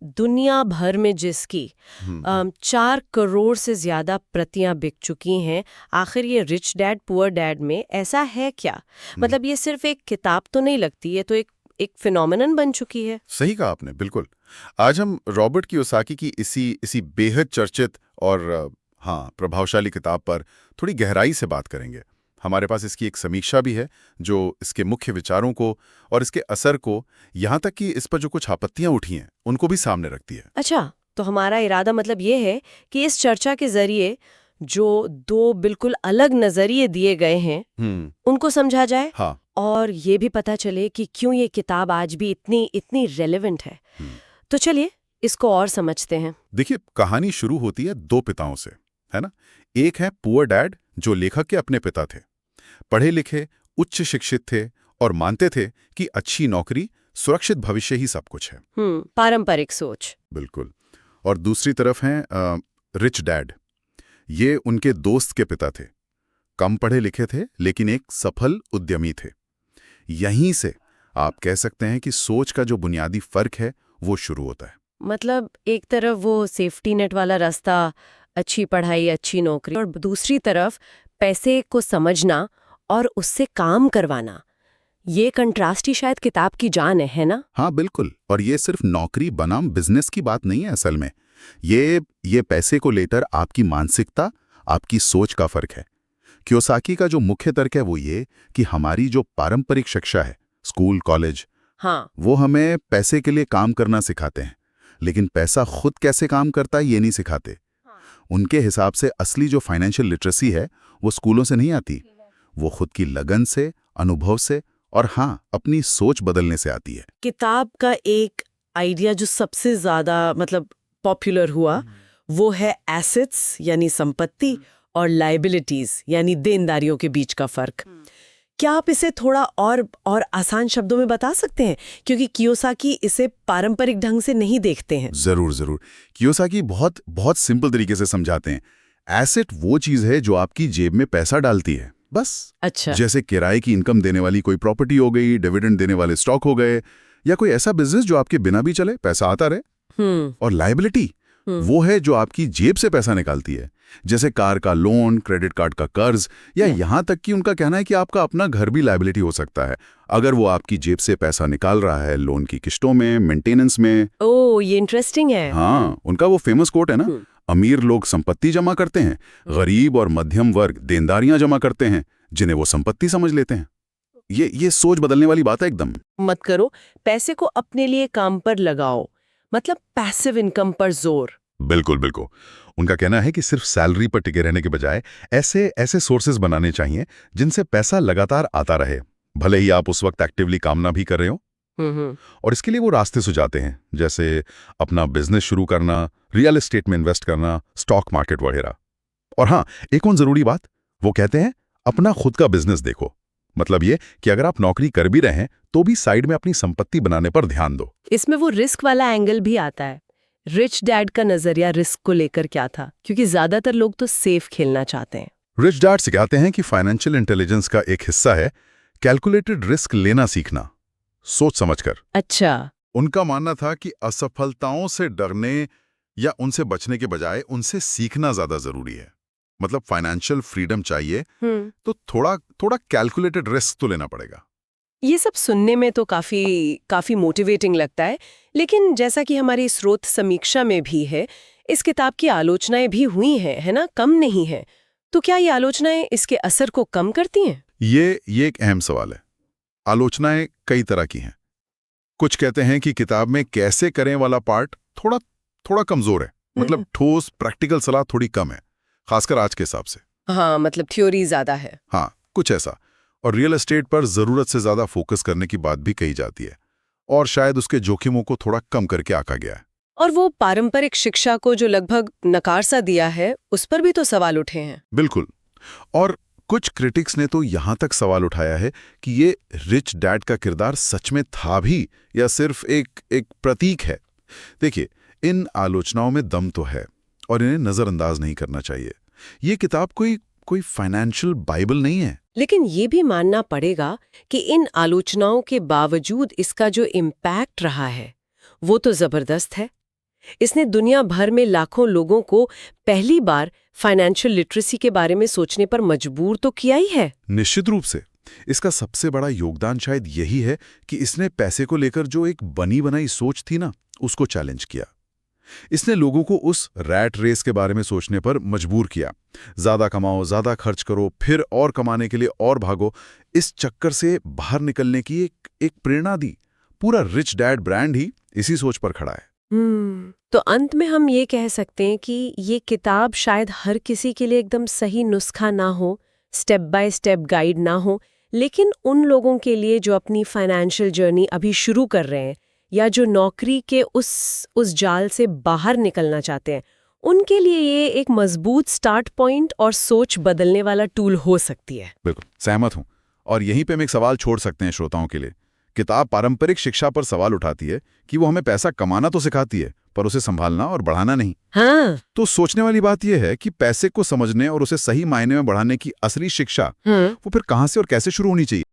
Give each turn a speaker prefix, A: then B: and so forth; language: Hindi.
A: दुनिया भर में जिसकी 4 करोड़ से ज्यादा प्रतियां बिक चुकी हैं, आखिर ये रिच डैड पुअर डैड में ऐसा है क्या? मतलब ये सिर्फ एक किताब तो नहीं लगती, ये तो एक फिनोमेनन बन चुकी है।
B: सही कहा आपने, बिल्कुल। आज हम रॉबर्ट कियोसाकी की इसी बेहद चर्चित और प्रभावशाली किताब पर थोड़ी गहराई से बात करेंगे। हमारे पास इसकी एक समीक्षा भी है जो इसके मुख्य विचारों को और इसके असर को, यहाँ तक कि इस पर जो कुछ आपत्तियां उठी हैं उनको भी सामने रखती है।
A: अच्छा, तो हमारा इरादा मतलब ये है कि इस चर्चा के जरिए जो 2 बिल्कुल अलग नजरिए दिए गए हैं उनको समझा जाए।
B: हाँ।
A: और ये भी पता चले कि क्यों ये किताब आज भी इतनी रेलेवेंट है। तो चलिए इसको और समझते हैं।
B: देखिए, कहानी शुरू होती है 2 पिताओं से, है ना। एक है पुअर डैड, जो लेखक के अपने पिता थे, पढ़े लिखे, उच्च शिक्षित थे और मानते थे कि अच्छी नौकरी, सुरक्षित भविष्य ही सब कुछ है।
A: पारंपरिक सोच।
B: बिल्कुल। और दूसरी तरफ हैं रिच डैड। ये उनके दोस्त के पिता थे, कम पढ़े लिखे थे लेकिन एक सफल उद्यमी थे। यहीं से आप कह सकते हैं कि सोच का जो बुनियादी फर्क है वो शुरू होता है।
A: मतलब एक तरफ वो सेफ्टी नेट वाला रास्ता, अच्छी पढ़ाई, अच्छी नौकरी, और दूसरी तरफ पैसे को समझना और उससे काम करवाना। ये कंट्रास्ट ही शायद किताब की जान है ना?
B: हाँ बिल्कुल। और ये सिर्फ नौकरी बनाम बिजनेस की बात नहीं है असल में। ये पैसे को लेकर आपकी मानसिकता, आपकी सोच का फर्क है। कियोसाकी का जो मुख्य तर्क है वो ये कि हमारी जो पारंपरिक शिक्षा है, स्कूल, कॉलेज, वो हमें पैसे के लिए काम करना सिखाते हैं, लेकिन पैसा खुद कैसे काम करता है ये नहीं सिखाते। उनके हिसाब से असली जो फाइनेंशियल लिटरेसी है वो स्कूलों से नहीं आती, वो खुद की लगन से, अनुभव से और अपनी सोच बदलने से आती है।
A: किताब का एक आइडिया जो सबसे ज्यादा मतलब पॉपुलर हुआ वो है एसेट्स यानी संपत्ति और लायबिलिटीज यानी देनदारियों के बीच का फर्क। क्या आप इसे थोड़ा और आसान शब्दों में बता सकते हैं, क्योंकि कियोसाकी इसे पारंपरिक ढंग से नहीं देखते हैं।
B: जरूर। कियोसाकी बहुत बहुत सिंपल तरीके से समझाते हैं। एसेट वो चीज है जो आपकी जेब में पैसा डालती है, बस।
A: अच्छा।
B: जैसे किराए की इनकम देने वाली कोई प्रॉपर्टी हो गई, डिविडेंड देने वाले स्टॉक हो गए, या कोई ऐसा बिजनेस जो आपके बिना भी चले, पैसा आता रहे। और लायबिलिटी वो है जो आपकी जेब से पैसा निकालती है, जैसे कार का लोन, क्रेडिट कार्ड का कर्ज, या यहां तक कि उनका कहना है कि आपका अपना घर भी लायबिलिटी हो सकता है अगर वो आपकी जेब से पैसा निकाल रहा है, लोन की किस्तों में, मेंटेनेंस में।
A: ओह, ये इंटरेस्टिंग है।
B: उनका वो फेमस कोट है ना, अमीर लोग संपत्ति जमा करते हैं, गरीब और मध्यम वर्ग देनदारियां जमा करते हैं जिन्हें वो संपत्ति समझ लेते हैं। ये सोच बदलने वाली बात है एकदम।
A: मत करो पैसे को अपने लिए काम पर लगाओ, मतलब पैसिव इनकम पर जोर।
B: बिल्कुल। उनका कहना है कि सिर्फ सैलरी पर टिके रहने के बजाय ऐसे सोर्सेज बनाने चाहिए जिनसे पैसा लगातार आता रहे, भले ही आप उस वक्त एक्टिवली काम ना भी कर रहे हो। और इसके लिए वो रास्ते सुझाते हैं, जैसे अपना बिजनेस शुरू करना, रियल एस्टेट में इन्वेस्ट करना, स्टॉक मार्केट वगैरह। और एक और जरूरी बात, वो कहते हैं अपना खुद का बिजनेस देखो। मतलब ये कि अगर आप नौकरी कर भी रहे हैं तो भी साइड में अपनी संपत्ति बनाने पर ध्यान दो।
A: इसमें वो रिस्क वाला एंगल भी आता है। रिच डैड का नजरिया रिस्क को लेकर क्या था, क्योंकि ज्यादातर लोग तो सेफ खेलना चाहते हैं।
B: रिच डैड सिखाते हैं कि फाइनेंशियल इंटेलिजेंस का एक हिस्सा है कैलकुलेटेड रिस्क लेना सीखना, सोच समझकर।
A: अच्छा।
B: उनका मानना था कि असफलताओं से डरने या उनसे बचने के बजाय उनसे सीखना ज्यादा जरूरी है। मतलब फाइनेंशियल फ्रीडम चाहिए तो थोड़ा कैलकुलेटेड रिस्क तो लेना पड़ेगा।
A: ये सब सुनने में तो काफी मोटिवेटिंग लगता है, लेकिन जैसा कि हमारी स्रोत समीक्षा में भी है, इस किताब की आलोचनाएं भी हुई हैं, है ना, कम नहीं है। तो क्या ये आलोचनाएं इसके असर को कम करती हैं?
B: ये एक अहम सवाल है। आलोचनाएं कई तरह की हैं। कुछ कहते हैं कि किताब में कैसे करें वाला पार्ट थोड़ा कमजोर है, मतलब ठोस प्रैक्टिकल सलाह थोड़ी कम है, खासकर आज के हिसाब से।
A: मतलब थ्योरी ज्यादा है।
B: कुछ ऐसा। और रियल एस्टेट पर जरूरत से ज्यादा फोकस करने की बात भी कही जाती है, और शायद उसके जोखिमों को थोड़ा कम करके आंका गया है।
A: और वो पारंपरिक शिक्षा को जो लगभग नकार सा दिया है, उस पर भी तो सवाल उठे हैं।
B: बिल्कुल। और कुछ क्रिटिक्स ने तो यहां तक सवाल उठाया है कि ये रिच डैड का किरदार सच में था भी या सिर्फ एक प्रतीक है। देखिए, इन आलोचनाओं में दम तो है और इन्हें नजरअंदाज नहीं करना चाहिए। ये किताब कोई फाइनेंशियल बाइबल नहीं है।
A: लेकिन ये भी मानना पड़ेगा कि इन आलोचनाओं के बावजूद इसका जो इम्पैक्ट रहा है वो तो जबरदस्त है। इसने दुनिया भर में लाखों लोगों को पहली बार फाइनेंशियल लिटरेसी के बारे में सोचने पर मजबूर तो किया ही है।
B: निश्चित रूप से इसका सबसे बड़ा योगदान शायद यही है कि इसने पैसे को लेकर जो एक बनी बनाई सोच थी ना, उसको चैलेंज किया। इसने लोगों को उस रैट रेस के बारे में सोचने पर मजबूर किया। ज्यादा कमाओ, ज्यादा खर्च करो, फिर और कमाने के लिए और भागो। इस चक्कर से बाहर निकलने की एक प्रेरणा दी। पूरा रिच डैड ब्रांड ही इसी सोच पर खड़ा है।
A: तो अंत में हम ये कह सकते हैं कि ये किताब शायद हर किसी के लिए एकदम सही नुस्खा ना हो, स्टेप बाय स्टेप गाइड ना हो, लेकिन उन लोगों के लिए जो अपनी फाइनेंशियल जर्नी अभी शुरू कर रहे हैं या जो नौकरी के उस जाल से बाहर निकलना चाहते हैं, उनके लिए ये एक मजबूत स्टार्ट पॉइंट और सोच बदलने वाला टूल हो सकती है।
B: बिल्कुल सहमत हूं। और यहीं पे हम एक सवाल छोड़ सकते हैं श्रोताओं के लिए। किताब पारंपरिक शिक्षा पर सवाल उठाती है कि वो हमें पैसा कमाना तो सिखाती है, पर उसे संभालना और बढ़ाना नहीं।
A: हाँ।
B: तो सोचने वाली बात यह है कि पैसे को समझने और उसे सही मायने में बढ़ाने की असली शिक्षा वो फिर कहां से और कैसे शुरू होनी चाहिए।